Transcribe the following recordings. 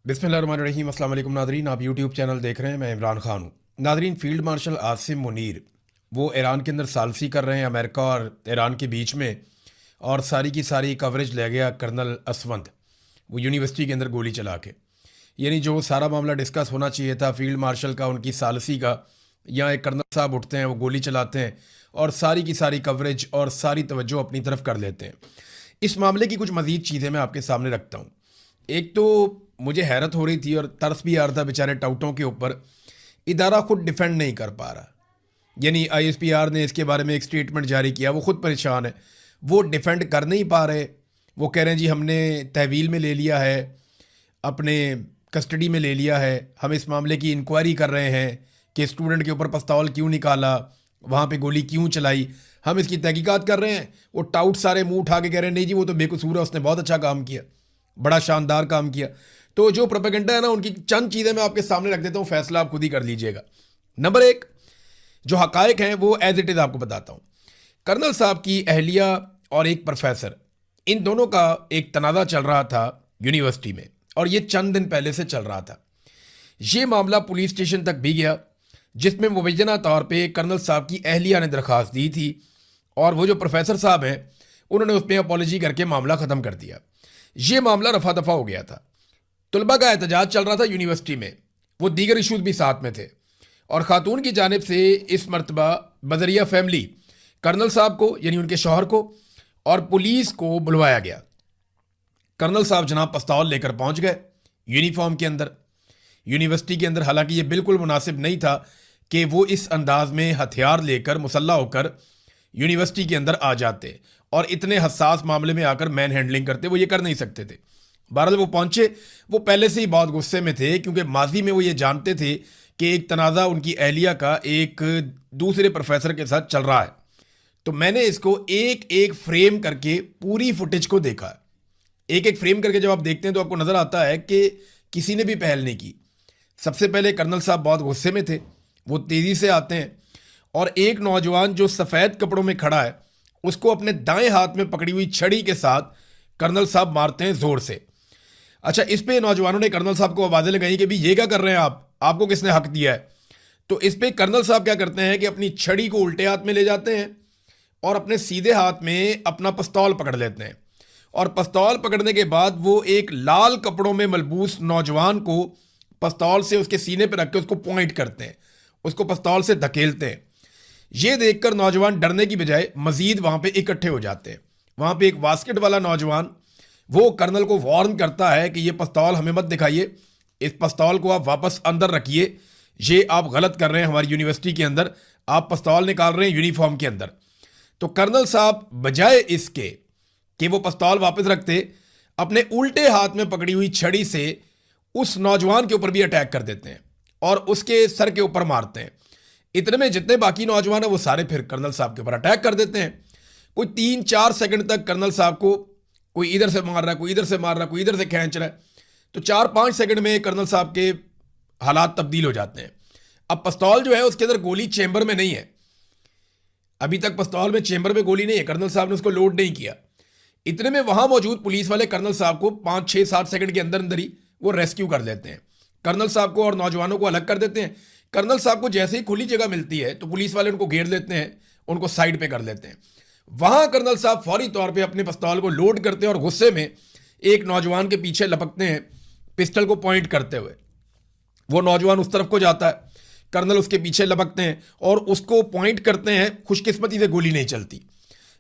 बिस्मिल्लाहिर्रहमानिर्रहीम। अस्सलाम वालेकुम नादरीन, आप यूट्यूब चैनल देख रहे हैं। मैं इमरान खान हूँ। Nadreen, field marshal Asim Munir वो ईरान के अंदर सालसी कर रहे हैं अमेरिका और ईरान के बीच में, और सारी की सारी कवरेज ले गया कर्नल असवंत वो यूनिवर्सिटी के अंदर गोली चला के। यानी जो सारा मामला डिस्कस होना चाहिए था फील्ड मार्शल का, उनकी सालसी का, यहाँ एक कर्नल साहब उठते हैं, वो गोली चलाते हैं और सारी की सारी कवरेज और सारी तवज्जो अपनी तरफ कर लेते हैं। इस मामले की कुछ मज़ीद चीज़ें मैं आपके सामने रखता हूँ। एक तो मुझे हैरत हो रही थी और तरस भी आ रहा था बेचारे टाउटों के ऊपर, इदारा खुद डिफेंड नहीं कर पा रहा। यानी आईएसपीआर ने इसके बारे में एक स्टेटमेंट जारी किया, वो खुद परेशान है, वो डिफेंड कर नहीं पा रहे। वो कह रहे हैं जी हमने तहवील में ले लिया है, अपने कस्टडी में ले लिया है, हम इस मामले की इंक्वायरी कर रहे हैं कि स्टूडेंट के ऊपर पिस्तौल क्यों निकाला, वहाँ पे गोली क्यों चलाई, हम इसकी तहकीकात कर रहे हैं। वो टाउट सारे मुंह उठा के कह रहे हैं नहीं जी वो तो बेकसूर है, उसने बहुत अच्छा काम किया, बड़ा शानदार काम किया। तो जो प्रोपेगेंडा है ना, उनकी चंद चीज़ें मैं आपके सामने रख देता हूँ, फैसला आप खुद ही कर लीजिएगा। नंबर एक, जो हकायक हैं वो एज इट इज़ आपको बताता हूँ। कर्नल साहब की अहलिया और एक प्रोफेसर, इन दोनों का एक तनाज़ा चल रहा था यूनिवर्सिटी में, और ये चंद दिन पहले से चल रहा था। ये मामला पुलिस स्टेशन तक भी गया, जिसमें मुबैना तौर पे कर्नल साहब की अहलिया ने दरख्वास्त दी थी, और वो जो प्रोफेसर साहब हैं उन्होंने उस पर अपॉलोजी करके मामला ख़त्म कर दिया। ये मामला रफा दफा हो गया था। तलबा का एहतजाज चल रहा था यूनिवर्सिटी में, वो दीगर इशूज़ भी साथ में थे, और ख़ातून की जानिब से इस मरतबा बजरिया फैमिली कर्नल साहब को यानी उनके शौहर को और पुलिस को बुलवाया गया। कर्नल साहब जनाब पिस्तौल लेकर पहुंच गए यूनिफॉर्म के अंदर, यूनिवर्सिटी के अंदर। हालांकि ये बिल्कुल मुनासिब नहीं था कि वो इस अंदाज में हथियार लेकर मुसल्ला होकर यूनिवर्सिटी के अंदर आ जाते और इतने हसास मामले में आकर मैन हैंडलिंग करते, वो ये कर नहीं सकते थे। बहरहाल वो पहुंचे, वो पहले से ही बहुत गुस्से में थे, क्योंकि माजी में वो ये जानते थे कि एक तनाज़ा उनकी अहलिया का एक दूसरे प्रोफेसर के साथ चल रहा है। तो मैंने इसको एक एक फ्रेम करके पूरी फुटेज को देखा। एक एक फ्रेम करके जब आप देखते हैं तो आपको नज़र आता है कि किसी ने भी पहल नहीं की। सबसे पहले कर्नल साहब बहुत गुस्से में थे, वो तेज़ी से आते हैं और एक नौजवान जो सफ़ेद कपड़ों में खड़ा है उसको अपने दाएं हाथ में पकड़ी हुई छड़ी के साथ कर्नल साहब मारते हैं ज़ोर से। अच्छा, इस पे नौजवानों ने कर्नल साहब को आवाज़ें लगाई कि भी ये क्या कर रहे हैं आप, आपको किसने हक दिया है। तो इस पे कर्नल साहब क्या करते हैं कि अपनी छड़ी को उल्टे हाथ में ले जाते हैं और अपने सीधे हाथ में अपना पिस्तौल पकड़ लेते हैं, और पिस्तौल पकड़ने के बाद वो एक लाल कपड़ों में मलबूस नौजवान को पिस्तौल से उसके सीने पर रख के उसको पॉइंट करते हैं, उसको पिस्तौल से धकेलते हैं। ये देखकर नौजवान डरने की बजाय मजीद वहाँ पे इकट्ठे हो जाते हैं। वहाँ पे एक बास्केट वाला नौजवान वो कर्नल को वार्न करता है कि ये पिस्तौल हमें मत दिखाइए, इस पिस्तौल को आप वापस अंदर रखिए, ये आप गलत कर रहे हैं, हमारी यूनिवर्सिटी के अंदर आप पिस्तौल निकाल रहे हैं यूनिफॉर्म के अंदर। तो कर्नल साहब बजाय इसके कि वो पिस्तौल वापस रखते, अपने उल्टे हाथ में पकड़ी हुई छड़ी से उस नौजवान के ऊपर भी अटैक कर देते हैं और उसके सर के ऊपर मारते हैं। इतने में जितने बाकी नौजवान हैं वो सारे फिर कर्नल साहब के ऊपर अटैक कर देते हैं। कोई 3-4 सेकंड तक कर्नल साहब को कोई इधर से मार रहा है, कोई इधर से मार रहा है, कोई इधर से खींच रहा है। तो 4-5 सेकंड में कर्नल साहब के हालात तब्दील हो जाते हैं। अब पिस्तौल जो है उसके अंदर गोली चेंबर में नहीं है, अभी तक पिस्तौल में चेंबर में गोली नहीं है, कर्नल साहब ने उसको लोड नहीं किया। इतने में वहां मौजूद पुलिस वाले कर्नल साहब को 5-6-7 सेकंड के अंदर अंदर ही वो रेस्क्यू कर लेते हैं। कर्नल साहब को और नौजवानों को अलग कर देते हैं। कर्नल साहब को जैसे ही खुली जगह मिलती है तो पुलिस वाले उनको घेर लेते हैं, उनको साइड पे कर लेते हैं। वहां कर्नल साहब फौरी तौर पे अपने पिस्तौल को लोड करते हैं और गुस्से में एक नौजवान के पीछे लपकते हैं पिस्टल को पॉइंट करते हुए। वो नौजवान उस तरफ को जाता है, कर्नल उसके पीछे लपकते हैं और उसको पॉइंट करते हैं। खुशकिस्मती से गोली नहीं चलती।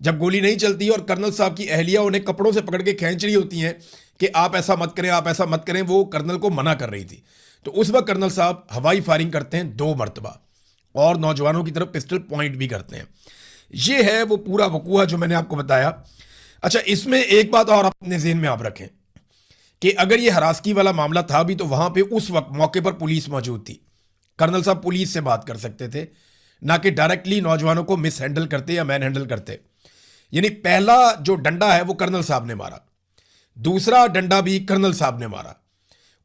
जब गोली नहीं चलती और कर्नल साहब की अहलिया उन्हें कपड़ों से पकड़ के खींच रही होती हैं कि आप ऐसा मत करें, आप ऐसा मत करें, वो कर्नल को मना कर रही थी। तो उस वक्त कर्नल साहब हवाई फायरिंग करते हैं 2 मरतबा और नौजवानों की तरफ पिस्टल पॉइंट भी करते हैं। ये है वो पूरा वकूआ जो मैंने आपको बताया। अच्छा, इसमें एक बात और अपने ज़हन में आप रखें कि अगर ये हरासगी वाला मामला था भी तो वहां पे उस वक्त मौके पर पुलिस मौजूद थी। कर्नल साहब पुलिस से बात कर सकते थे, ना कि डायरेक्टली नौजवानों को मिस हैंडल करते या मैन हैंडल करते। यानी पहला जो डंडा है वो कर्नल साहब ने मारा, दूसरा डंडा भी कर्नल साहब ने मारा,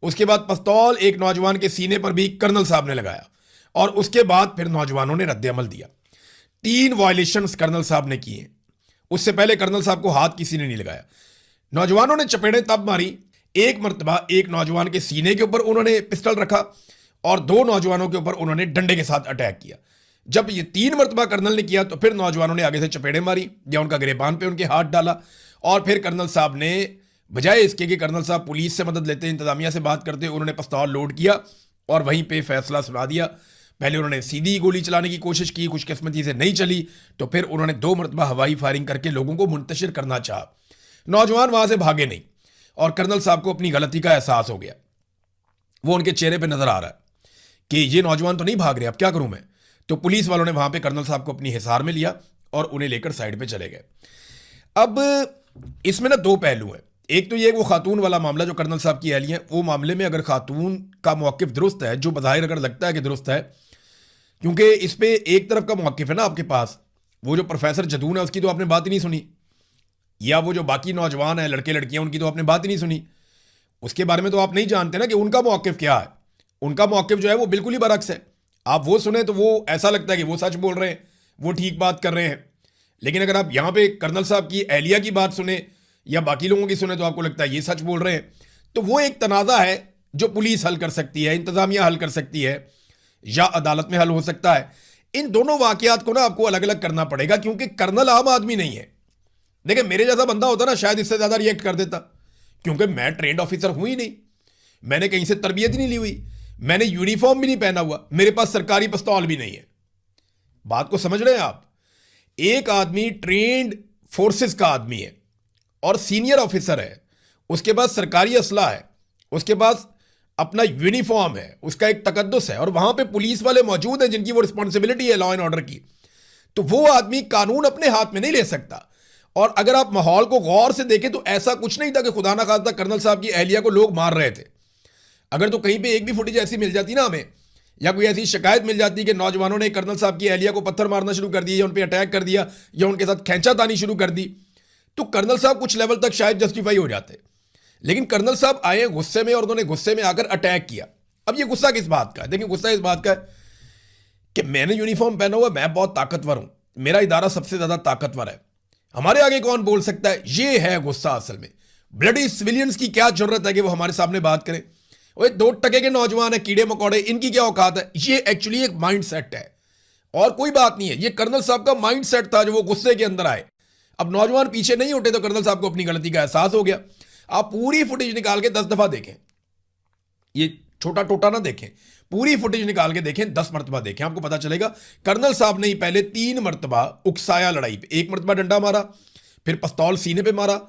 उसके बाद पिस्तौल एक नौजवान के सीने पर भी कर्नल साहब ने लगाया, और उसके बाद फिर नौजवानों ने रद्द-ए-अमल दिया। 3 वायलेशंस कर्नल साहब ने किए। उससे पहले कर्नल साहब को हाथ किसी ने नहीं लगाया। नौजवानों ने चपेड़ें तब मारी, एक मर्तबा एक नौजवान के सीने के ऊपर उन्होंने पिस्टल रखा और दो नौजवानों के ऊपर उन्होंने डंडे के साथ अटैक किया। जब ये 3 मर्तबा कर्नल ने किया तो फिर नौजवानों ने आगे से चपेड़े मारी या उनका गिरेबान पे उनके हाथ डाला, और फिर कर्नल साहब ने बजाय इसके कि कर्नल साहब पुलिस से मदद लेते, इंतजामिया से बात करते, उन्होंने पिस्तौल लोड किया और वहीं पे फैसला सुना दिया। पहले उन्होंने सीधी गोली चलाने की कोशिश की, खुशकिस्मती से नहीं चली, तो फिर उन्होंने 2 मरतबा हवाई फायरिंग करके लोगों को मुंतशिर करना चाहा। नौजवान वहां से भागे नहीं और कर्नल साहब को अपनी गलती का एहसास हो गया। वो उनके चेहरे पे नजर आ रहा है कि ये नौजवान तो नहीं भाग रहे, अब क्या करूं मैं। तो पुलिस वालों ने वहां पे कर्नल साहब को अपनी हिसार में लिया और उन्हें लेकर साइड पे चले गए। अब इसमें ना 2 पहलू हैं। एक तो ये वो खातून वाला मामला जो कर्नल साहब की एहलिया, वो मामले में अगर खातून का मौक़िफ़ दुरुस्त है, जो बज़ाहिर अगर लगता है कि दुरुस्त है, क्योंकि इस पे एक तरफ का मौक़िफ़ है ना आपके पास, वो जो प्रोफेसर जदून है उसकी तो आपने बात ही नहीं सुनी, या वो जो बाकी नौजवान है लड़के लड़कियां उनकी तो आपने बात ही नहीं सुनी। उसके बारे में तो आप नहीं जानते ना कि उनका मौक़िफ़ क्या है। उनका मौक़िफ़ जो है वो बिल्कुल ही बरअक्स है। आप वो सुने तो वो ऐसा लगता है कि वो सच बोल रहे हैं, वो ठीक बात कर रहे हैं। लेकिन अगर आप यहाँ पे कर्नल साहब की एहलिया की बात सुने या बाकी लोगों की सुने तो आपको लगता है ये सच बोल रहे हैं। तो वो एक तनाज़ा है जो पुलिस हल कर सकती है, इंतज़ामिया हल कर सकती है, या अदालत में हल हो सकता है। इन दोनों वाक़यात को ना आपको अलग अलग करना पड़ेगा, क्योंकि कर्नल आम आदमी नहीं है। देखिए, मेरे जैसा बंदा होता ना शायद इससे ज़्यादा रिएक्ट कर देता, क्योंकि मैं ट्रेंड ऑफिसर हूं ही नहीं, मैंने कहीं से तरबियत ही नहीं ली हुई, मैंने यूनिफॉर्म भी नहीं पहना हुआ, मेरे पास सरकारी पिस्तौल भी नहीं है। बात को समझ रहे हैं आप? एक आदमी ट्रेंड फोर्सेस का आदमी है और सीनियर ऑफिसर है, उसके पास सरकारी असला है, उसके पास अपना यूनिफॉर्म है, उसका एक तकद्दुस है, और वहां पे पुलिस वाले मौजूद हैं जिनकी वो रिस्पॉन्सिबिलिटी है लॉ एंड ऑर्डर की। तो वो आदमी कानून अपने हाथ में नहीं ले सकता। और अगर आप माहौल को गौर से देखें तो ऐसा कुछ नहीं था कि खुदा ना खास्ता कर्नल साहब की एहलिया को लोग मार रहे थे। अगर तो कहीं पे एक भी फुटेज ऐसी मिल जाती ना हमें, या कोई ऐसी शिकायत मिल जाती कि नौजवानों ने कर्नल साहब की एहलिया को पत्थर मारना शुरू कर दिया, या उन पर अटैक कर दिया, या उनके साथ खींचातानी शुरू कर दी, तो कर्नल साहब कुछ लेवल तक शायद जस्टिफाई हो जाते। लेकिन कर्नल साहब आए गुस्से में और उन्होंने गुस्से में आकर अटैक किया। अब ये गुस्सा किस बात का है? देखिए, गुस्सा इस बात का है कि मैंने यूनिफॉर्म पहना हुआ, मैं बहुत ताकतवर हूं, मेरा इदारा सबसे ज्यादा ताकतवर है, हमारे आगे कौन बोल सकता है। ये है गुस्सा असल में। ब्लडी सिविलियंस की क्या जरूरत है कि वो हमारे सामने बात करें? वो 2 टके के नौजवान है, कीड़े मकोड़े, इनकी क्या औकात है? ये एक्चुअली एक माइंड सेट है और कोई बात नहीं है। ये कर्नल साहब का माइंड सेट था जो वो गुस्से के अंदर आए। अब नौजवान पीछे नहीं उठे तो कर्नल साहब को अपनी गलती का एहसास हो गया। आप पूरी फुटेज निकाल के 10 दफा देखें, ये छोटा टोटा ना देखें, पूरी फुटेज निकाल के देखें, 10 मरतबा देखें, आपको पता चलेगा कर्नल साहब ने ही पहले 3 मरतबा उकसाया लड़ाई पे। 1 मरतबा डंडा मारा, फिर पिस्तौल सीने पे मारा,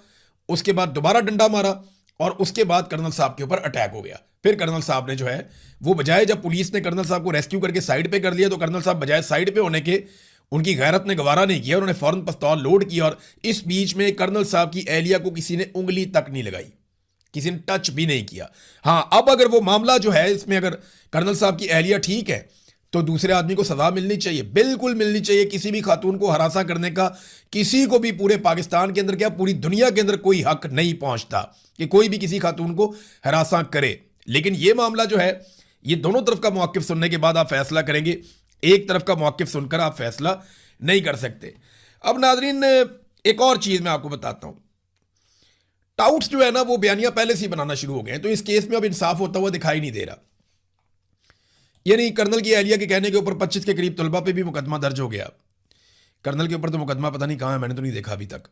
उसके बाद दोबारा डंडा मारा, और उसके बाद कर्नल साहब के ऊपर अटैक हो गया। फिर कर्नल साहब ने जो है वो बजाय, जब पुलिस ने कर्नल साहब को रेस्क्यू करके साइड पे कर लिया, तो कर्नल साहब बजाय साइड पे होने के, उनकी गैरत ने गवारा नहीं किया, उन्होंने फौरन पिस्तौल लोड किया। और इस बीच में कर्नल साहब की एहलिया को किसी ने उंगली तक नहीं लगाई, किसी ने टच भी नहीं किया। हाँ, अब अगर वो मामला जो है इसमें अगर कर्नल साहब की एहलिया ठीक है तो दूसरे आदमी को सजा मिलनी चाहिए, बिल्कुल मिलनी चाहिए। किसी भी खातून को हरासा करने का किसी को भी पूरे पाकिस्तान के अंदर क्या पूरी दुनिया के अंदर कोई हक नहीं पहुंचता कि कोई भी किसी खातून को हरासा करे। लेकिन ये मामला जो है, ये दोनों तरफ का मौक़िफ़ सुनने के बाद आप फैसला करेंगे, एक तरफ का मौक़िफ़ सुनकर आप फैसला नहीं कर सकते। अब नाज़रीन, एक और चीज़ मैं आपको बताता हूं। टाउट्स जो है ना वो बयानियां पहले से ही बनाना शुरू हो गए हैं, तो इस केस में अब इंसाफ होता हुआ दिखाई नहीं दे रहा। यानी कर्नल की एहलिया के कहने के ऊपर 25 के करीब तलबा पे भी मुकदमा दर्ज हो गया। कर्नल के ऊपर तो मुकदमा पता नहीं कहाँ है, मैंने तो नहीं देखा अभी तक।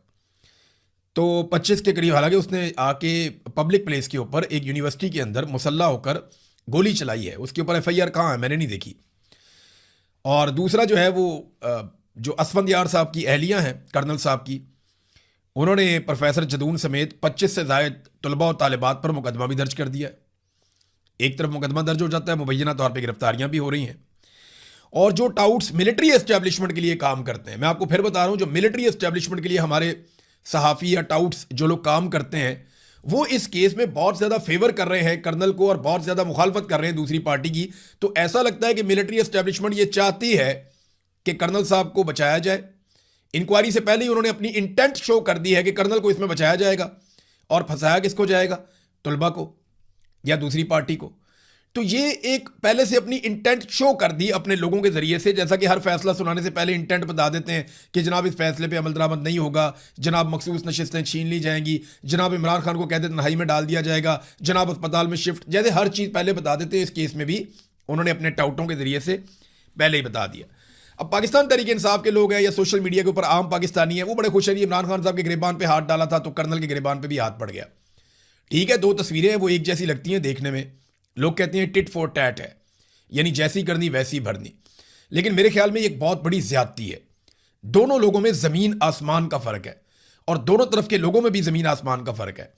तो 25 के करीब, हालांकि उसने आके पब्लिक प्लेस के ऊपर एक यूनिवर्सिटी के अंदर मुसल्ला होकर गोली चलाई है, उसके ऊपर FIR कहाँ है मैंने नहीं देखी। और दूसरा जो है वो जो असफंदियार साहब की एहलियाँ हैं कर्नल साहब की, उन्होंने प्रोफेसर जदून समेत 25 से ज़ायद तलबा और तालिबात पर मुकदमा भी दर्ज कर दिया है। एक तरफ मुकदमा दर्ज हो जाता है, मुबैना तौर पे गिरफ्तारियां भी हो रही हैं। और जो टाउट्स मिलिट्री एस्टेब्लिशमेंट के लिए काम करते हैं, मैं आपको फिर बता रहा हूं, जो मिलिट्री एस्टेब्लिशमेंट के लिए हमारे सहाफ़ी या टाउट्स जो लोग काम करते हैं, वो इस केस में बहुत ज़्यादा फेवर कर रहे हैं कर्नल को और बहुत ज़्यादा मुखालफत कर रहे हैं दूसरी पार्टी की। तो ऐसा लगता है कि मिलिट्री एस्टेब्लिशमेंट ये चाहती है कि कर्नल साहब को बचाया जाए। इंक्वायरी से पहले ही उन्होंने अपनी इंटेंट शो कर दी है कि कर्नल को इसमें बचाया जाएगा, और फंसाया किसको जाएगा? तलबा को या दूसरी पार्टी को। तो ये एक पहले से अपनी इंटेंट शो कर दी अपने लोगों के जरिए से, जैसा कि हर फैसला सुनाने से पहले इंटेंट बता देते हैं कि जनाब इस फैसले पे अमल दरामद नहीं होगा, जनाब मखसूस नशिस्तें छीन ली जाएंगी, जनाब इमरान खान को कहते तन्हाई में डाल दिया जाएगा, जनाब अस्पताल में शिफ्ट, जैसे हर चीज़ पहले बता देते हैं। इस केस में भी उन्होंने अपने टाउटों के जरिए से पहले ही बता दिया। अब पाकिस्तान तहरीक इंसाफ के लोग हैं या सोशल मीडिया के ऊपर आम पाकिस्तानी है, वो बड़े खुश हैं, इमरान खान साहब के गिरबान पे हाथ डाला था तो कर्नल के गिरबान पे भी हाथ पड़ गया। ठीक है, दो तस्वीरें हैं, वो एक जैसी लगती हैं देखने में, लोग कहते हैं टिट फॉर टैट है, यानी जैसी करनी वैसी भरनी, लेकिन मेरे ख्याल में एक बहुत बड़ी ज्यादती है। दोनों लोगों में जमीन आसमान का फर्क है और दोनों तरफ के लोगों में भी जमीन आसमान का फर्क है।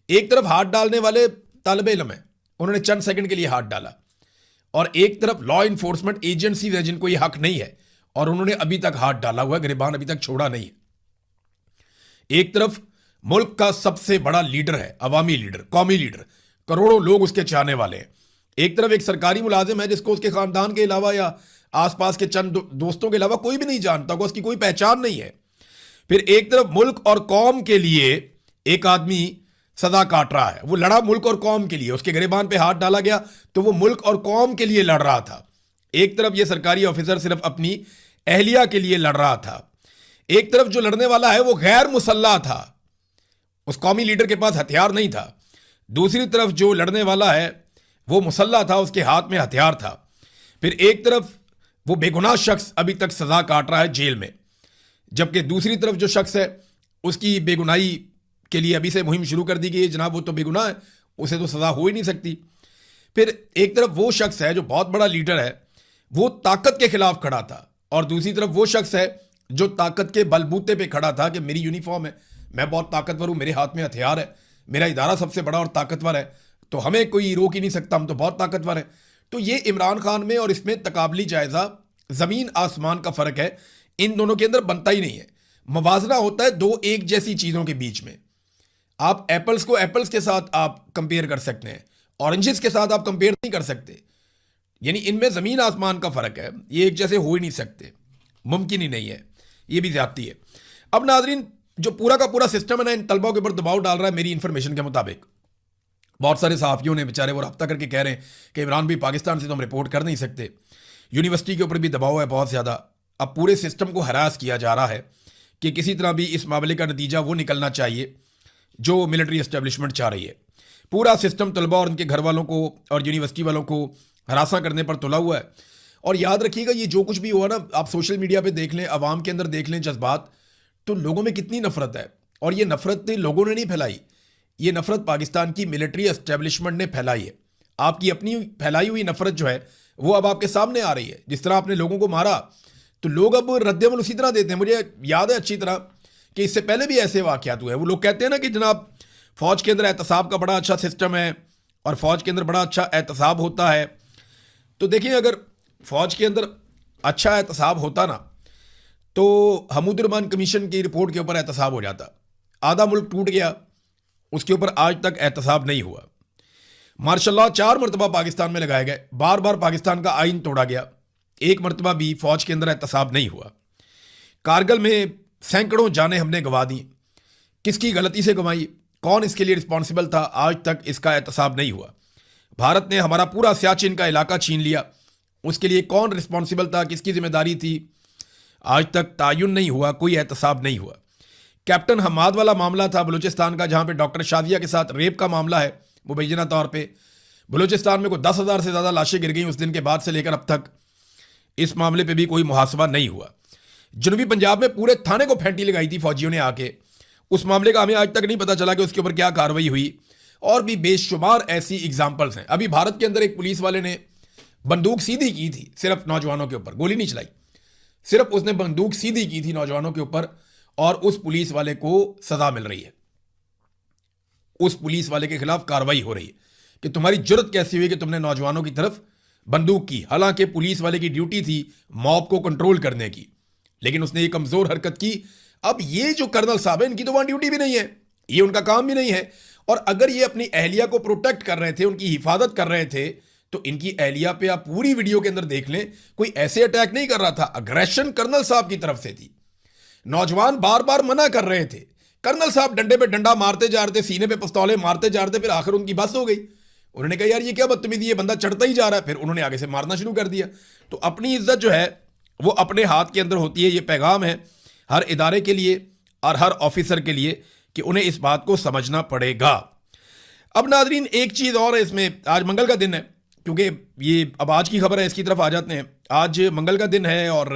एक तरफ हाथ डालने वाले तालिब इल्म है, उन्होंने चंद सेकंड के लिए हाथ डाला, और एक तरफ लॉ इन्फोर्समेंट एजेंसीज है जिनको यह हक नहीं है और उन्होंने अभी तक हाथ डाला हुआ है, गिरबान अभी तक छोड़ा नहीं है। एक तरफ मुल्क का सबसे बड़ा लीडर है, अवामी लीडर, कौमी लीडर, करोड़ों लोग उसके चाहने वाले हैं। एक तरफ एक सरकारी मुलाजिम है जिसको उसके खानदान के अलावा या आसपास के चंद दोस्तों के अलावा कोई भी नहीं जानता होगा, उसकी कोई पहचान नहीं है। फिर एक तरफ मुल्क और कौम के लिए एक आदमी सजा काट रहा है, वो लड़ा मुल्क और कौम के लिए, उसके गिरबान पे हाथ डाला गया तो वो मुल्क और कौम के लिए लड़ रहा था। एक तरफ ये सरकारी ऑफिसर सिर्फ अपनी अहलिया के लिए लड़ रहा था। एक तरफ जो लड़ने वाला है वो गैर मुसल्ला था, उस कौमी लीडर के पास हथियार नहीं था। दूसरी तरफ जो लड़ने वाला है वो मुसल्ला था, उसके हाथ में हथियार था। फिर एक तरफ वो बेगुनाह शख्स अभी तक सजा काट रहा है जेल में, जबकि दूसरी तरफ जो शख्स है उसकी बेगुनाही के लिए अभी से मुहिम शुरू कर दी गई है, जनाब वो तो बेगुनाह है, उसे तो सजा हो ही नहीं सकती। फिर एक तरफ वो शख्स है जो बहुत बड़ा लीडर है, वो ताकत के खिलाफ खड़ा था, और दूसरी तरफ वो शख्स है जो ताकत के बलबूते पे खड़ा था कि मेरी यूनिफॉर्म है, मैं बहुत ताकतवर हूं, मेरे हाथ में हथियार है, मेरा इदारा सबसे बड़ा और ताकतवर है, तो हमें कोई रोक ही नहीं सकता, हम तो बहुत ताकतवर है। तो ये इमरान खान में और इसमें तकाबली जायजा जमीन आसमान का फर्क है, इन दोनों के अंदर बनता ही नहीं है। मवाजना होता है दो एक जैसी चीजों के बीच में। आप एप्पल्स को एप्पल्स के साथ आप कंपेयर कर सकते हैं, ऑरेंजेस के साथ आप कंपेयर नहीं कर सकते, यानी इनमें जमीन आसमान का फर्क है, ये एक जैसे हो ही नहीं सकते, मुमकिन ही नहीं है, ये भी ज्यादती है। अब नाजरीन, जो पूरा का पूरा सिस्टम है ना, इन तलबा के ऊपर दबाव डाल रहा है। मेरी इंफॉर्मेशन के मुताबिक बहुत सारे सहाफ़ियों ने बेचारे वो रब्ता करके कह रहे हैं कि इमरान भी पाकिस्तान से तो हम रिपोर्ट कर नहीं सकते। यूनिवर्सिटी के ऊपर भी दबाव है बहुत ज़्यादा। अब पूरे सिस्टम को हरास किया जा रहा है कि किसी तरह भी इस मामले का नतीजा वो निकलना चाहिए जो मिलिट्री एस्टेब्लिशमेंट चाह रही है। पूरा सिस्टम तलबा और उनके घर वालों को और यूनिवर्सिटी वालों को हरासा करने पर तुला हुआ है। और याद रखिएगा, ये जो कुछ भी हुआ ना, आप सोशल मीडिया पे देख लें, आवाम के अंदर देख लें जज्बात, तो लोगों में कितनी नफरत है। और ये नफरत लोगों ने नहीं फैलाई, ये नफरत पाकिस्तान की मिलिट्री एस्टेब्लिशमेंट ने फैलाई है। आपकी अपनी फैलाई हुई नफरत जो है वो अब आपके सामने आ रही है। जिस तरह आपने लोगों को मारा तो लोग अब रद्दमल उसी तरह देते हैं। मुझे याद है अच्छी तरह कि इससे पहले भी ऐसे वाक़यात हुए हैं। वो लोग कहते हैं ना कि जनाब फौज के अंदर एहतसाब का बड़ा अच्छा सिस्टम है और फौज के अंदर बड़ा अच्छा एहतसाब होता है। तो देखिए, अगर फौज के अंदर अच्छा एहतसाब होता ना तो हमूदुर्रहमान कमीशन की रिपोर्ट के ऊपर एहतसाब हो जाता। आधा मुल्क टूट गया, उसके ऊपर आज तक एहतसाब नहीं हुआ। मार्शल 4 मरतबा पाकिस्तान में लगाए गए, बार बार पाकिस्तान का आइन तोड़ा गया, एक मरतबा भी फौज के अंदर एहतसाब नहीं हुआ। कारगिल में सैकड़ों जानें हमने गंवा दी, किसकी गलती से गंवाई, कौन इसके लिए रिस्पॉन्सिबल था, आज तक इसका एहतसाब नहीं हुआ। भारत ने हमारा पूरा सियाचिन का इलाका छीन लिया, उसके लिए कौन रिस्पॉन्सिबल था, किसकी जिम्मेदारी थी, आज तक तायुन नहीं हुआ, कोई एहतसाब नहीं हुआ। कैप्टन हमाद वाला मामला था बलूचिस्तान का, जहां पे डॉक्टर शादिया के साथ रेप का मामला है, मुबैना तौर पे बलूचिस्तान में कोई 10,000 से ज़्यादा लाशें गिर गई उस दिन के बाद से लेकर अब तक। इस मामले पे भी कोई मुहासबा नहीं हुआ। जनूबी पंजाब में पूरे थाने को फेंटी लगाई थी फौजियों ने आके, उस मामले का हमें आज तक नहीं पता चला कि उसके ऊपर क्या कार्रवाई हुई। और भी बेशुमार ऐसी एग्जाम्पल्स हैं। अभी भारत के अंदर एक पुलिस वाले ने बंदूक सीधी की थी सिर्फ नौजवानों के ऊपर, गोली नहीं चलाई, सिर्फ उसने बंदूक सीधी की थी नौजवानों के ऊपर, और उस पुलिस वाले को सजा मिल रही है। उस पुलिस वाले के खिलाफ कार्रवाई हो रही है कि तुम्हारी जुर्रत कैसी हुई कि तुमने नौजवानों की तरफ बंदूक की। हालांकि पुलिस वाले की ड्यूटी थी मॉब को कंट्रोल करने की, लेकिन उसने ये कमजोर हरकत की। अब ये जो कर्नल साहब है, इनकी तो वहां ड्यूटी भी नहीं है, ये उनका काम भी नहीं है। और अगर ये अपनी अहलिया को प्रोटेक्ट कर रहे थे, उनकी हिफाजत कर रहे थे, तो इनकी अहलिया पे आप पूरी वीडियो के अंदर देख लें, कोई ऐसे अटैक नहीं कर रहा था। अग्रेशन कर्नल साहब की तरफ से थी। नौजवान बार बार मना कर रहे थे, कर्नल साहब डंडे पे डंडा मारते जा रहे थे, सीने पे पिस्तौलें मारते जा रहे थे, फिर आखिर उनकी बस हो गई। उन्होंने कहा यार ये क्या बदतमीजी, ये बंदा चढ़ता ही जा रहा है। फिर उन्होंने आगे से मारना शुरू कर दिया। तो अपनी इज्जत जो है वो अपने हाथ के अंदर होती है। ये पैगाम है हर इदारे के लिए और हर ऑफिसर के लिए कि उन्हें इस बात को समझना पड़ेगा। अब नाजरीन एक चीज़ और है इसमें, आज मंगल का दिन है, क्योंकि ये अब आज की खबर है, इसकी तरफ आ जाते हैं। आज मंगल का दिन है और